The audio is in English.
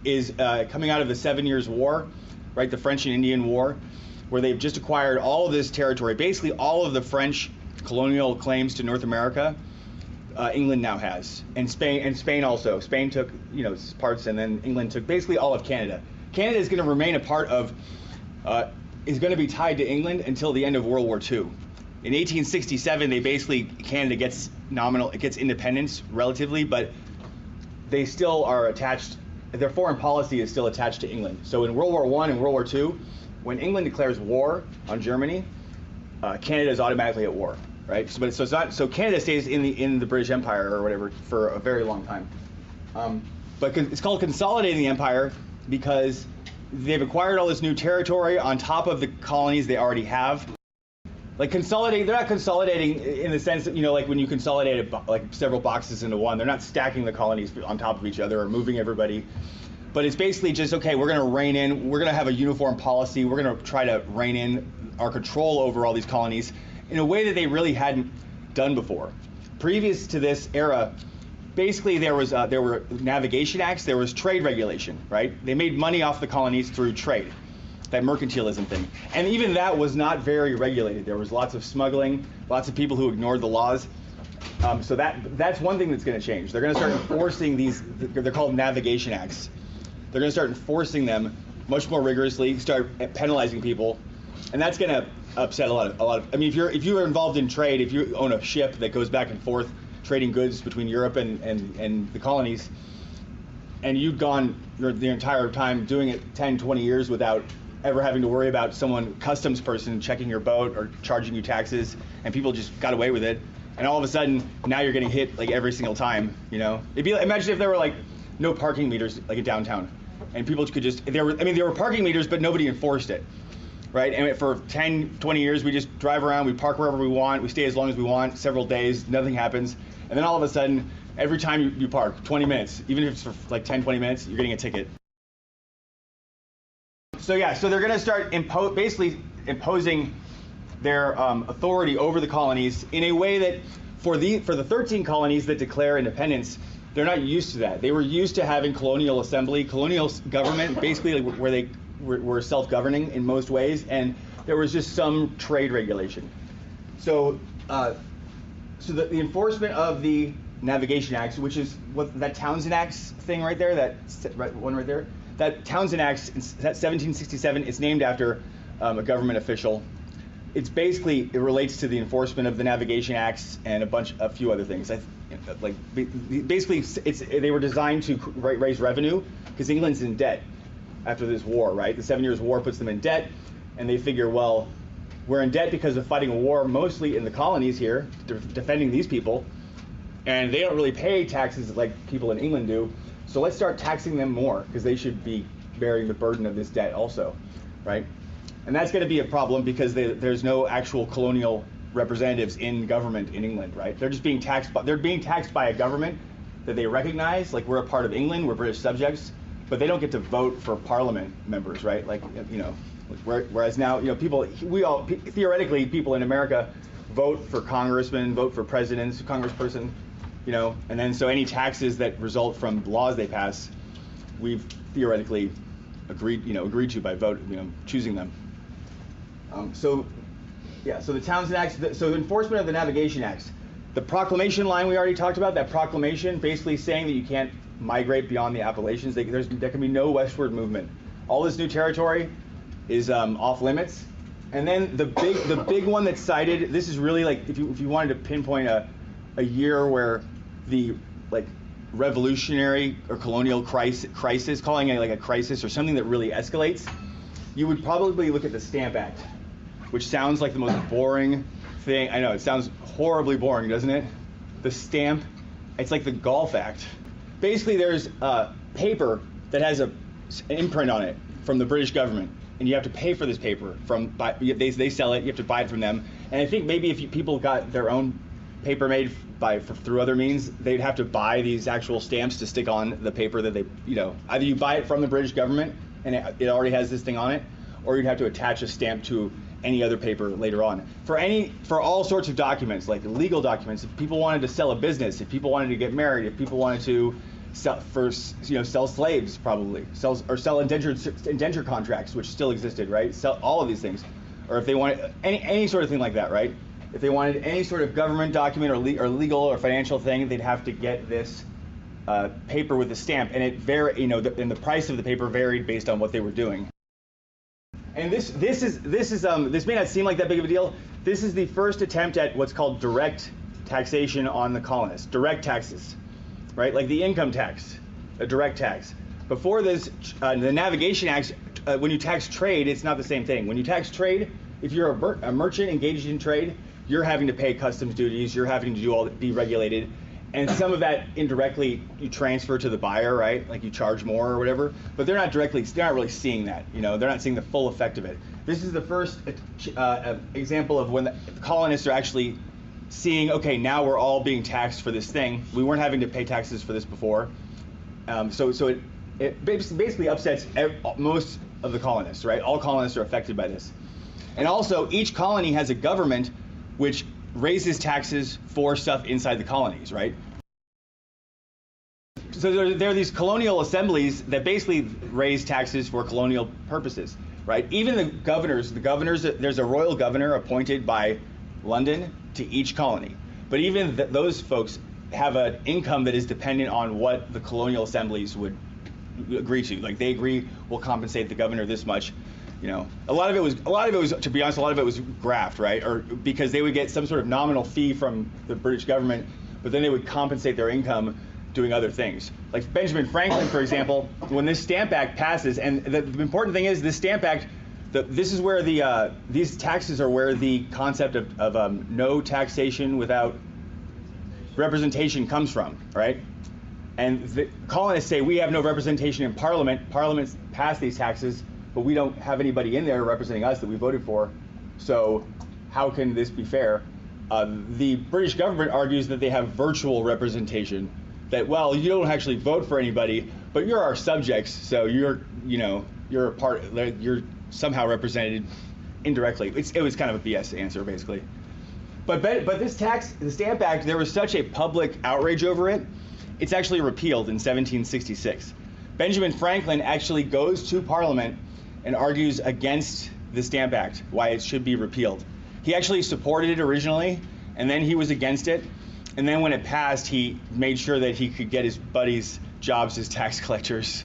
is coming out of the 7 Years' War, right? The French and Indian War, where they've just acquired all of this territory. Basically, all of the French colonial claims to North America, England now has, and Spain also. Spain took, parts, and then England took basically all of Canada. Canada is going to remain a part of, is going to be tied to England until the end of World War II. In 1867, Canada gets independence relatively, but they still are attached. Their foreign policy is still attached to England. So in World War I and World War II, when England declares war on Germany, Canada is automatically at war, right? So Canada stays in the British Empire or whatever for a very long time. But it's called consolidating the empire because they've acquired all this new territory on top of the colonies they already have. Like they're not consolidating in the sense that, like when you consolidate several boxes into one, they're not stacking the colonies on top of each other or moving everybody. But it's basically just, okay, we're going to rein in, we're going to have a uniform policy, we're going to try to rein in our control over all these colonies in a way that they really hadn't done before. Previous to this era, basically there were navigation acts, there was trade regulation, right? They made money off the colonies through trade, that mercantilism thing. And even that was not very regulated. There was lots of smuggling, lots of people who ignored the laws. So that's one thing that's going to change. They're going to start enforcing these, they're called navigation acts. They're going to start enforcing them much more rigorously, start penalizing people. And that's going to upset a lot of, I mean, if you're involved in trade, if you own a ship that goes back and forth trading goods between Europe and the colonies, and you've gone the entire time doing it 10, 20 years without ever having to worry about customs person checking your boat or charging you taxes, and people just got away with it, and all of a sudden now you're getting hit like every single time, It'd be, imagine if there were like no parking meters like in downtown, and people could just, there were parking meters, but nobody enforced it, right? And for 10, 20 years we just drive around, we park wherever we want, we stay as long as we want, several days, nothing happens, and then all of a sudden, every time you park, 20 minutes, even if it's for like 10, 20 minutes, you're getting a ticket. So they're going to start basically imposing their authority over the colonies in a way that for the 13 colonies that declare independence, they're not used to that. They were used to having colonial assembly, colonial government, basically where they were self-governing in most ways, and there was just some trade regulation. So the enforcement of the Navigation Acts, which is what that Townshend Acts thing right there, that one right there, that Townshend Acts, that 1767, it's named after a government official. It relates to the enforcement of the Navigation Acts and a few other things. Basically, they were designed to raise revenue because England's in debt after this war, right? The 7 Years' War puts them in debt, and they figure, well, we're in debt because of fighting a war mostly in the colonies here, defending these people, and they don't really pay taxes like people in England do. So let's start taxing them more because they should be bearing the burden of this debt also, right? And that's going to be a problem because there's no actual colonial representatives in government in England, right? They're just being taxed by a government that they recognize, like we're a part of England, we're British subjects, but they don't get to vote for parliament members, right? Whereas now, theoretically, people in America vote for congressmen, vote for presidents, congressperson, and then so any taxes that result from laws they pass, we've theoretically agreed to by vote, choosing them. So the Townshend Acts, so enforcement of the Navigation Acts. The proclamation line we already talked about, that proclamation basically saying that you can't migrate beyond the Appalachians, there can be no westward movement. All this new territory is off limits. And then the big one that's cited, this is really like, if you wanted to pinpoint a year where the revolutionary or colonial crisis, calling it like a crisis or something that really escalates, you would probably look at the Stamp Act, which sounds like the most boring thing. I know, it sounds horribly boring, doesn't it? The stamp, it's like the Golf Act. Basically, there's paper that has an imprint on it from the British government, and you have to pay for this paper. They sell it, you have to buy it from them. And I think maybe if people got their own paper made through other means, they'd have to buy these actual stamps to stick on the paper that they, either you buy it from the British government and it already has this thing on it, or you'd have to attach a stamp to any other paper later on. For all sorts of documents, like legal documents, if people wanted to sell a business, if people wanted to get married, if people wanted to sell slaves, probably sell indenture contracts, which still existed, right? Sell all of these things, or if they wanted any sort of thing like that, right? If they wanted any sort of government document or legal or financial thing, they'd have to get this paper with a stamp, and and the price of the paper varied based on what they were doing. And this may not seem like that big of a deal. This is the first attempt at what's called direct taxation on the colonists, direct taxes, right? Like the income tax, a direct tax. Before this, the Navigation Act, when you tax trade, it's not the same thing. When you tax trade, if you're a merchant engaged in trade, you're having to pay customs duties, you're having to be regulated, and some of that indirectly you transfer to the buyer, right? Like you charge more or whatever, but they're not really seeing that, they're not seeing the full effect of it. This is the first example of when the colonists are actually seeing, okay, now we're all being taxed for this thing. We weren't having to pay taxes for this before. So it basically upsets most of the colonists, right? All colonists are affected by this. And also, each colony has a government which raises taxes for stuff inside the colonies, right? So there are these colonial assemblies that basically raise taxes for colonial purposes, right? Even the governors, there's a royal governor appointed by London to each colony. But even those folks have an income that is dependent on what the colonial assemblies would agree to. Like they agree, we'll compensate the governor this much. A lot of it was, to be honest, a lot of it was graft, right? Or because they would get some sort of nominal fee from the British government, but then they would compensate their income doing other things. Like Benjamin Franklin, for example, when this Stamp Act passes, and the important thing is this Stamp Act, this is where these taxes are where the concept of no taxation without representation comes from, right? And the colonists say we have no representation in Parliament. Parliament's passed these taxes, but we don't have anybody in there representing us that we voted for. So how can this be fair? The British government argues that they have virtual representation. That, well, you don't actually vote for anybody, but you're our subjects, so you're a part. You're somehow represented indirectly. It was kind of a BS answer, basically. But this tax, the Stamp Act, there was such a public outrage over it. It's actually repealed in 1766. Benjamin Franklin actually goes to Parliament and argues against the Stamp Act, why it should be repealed. He actually supported it originally, and then he was against it. And then when it passed, he made sure that he could get his buddies jobs as tax collectors.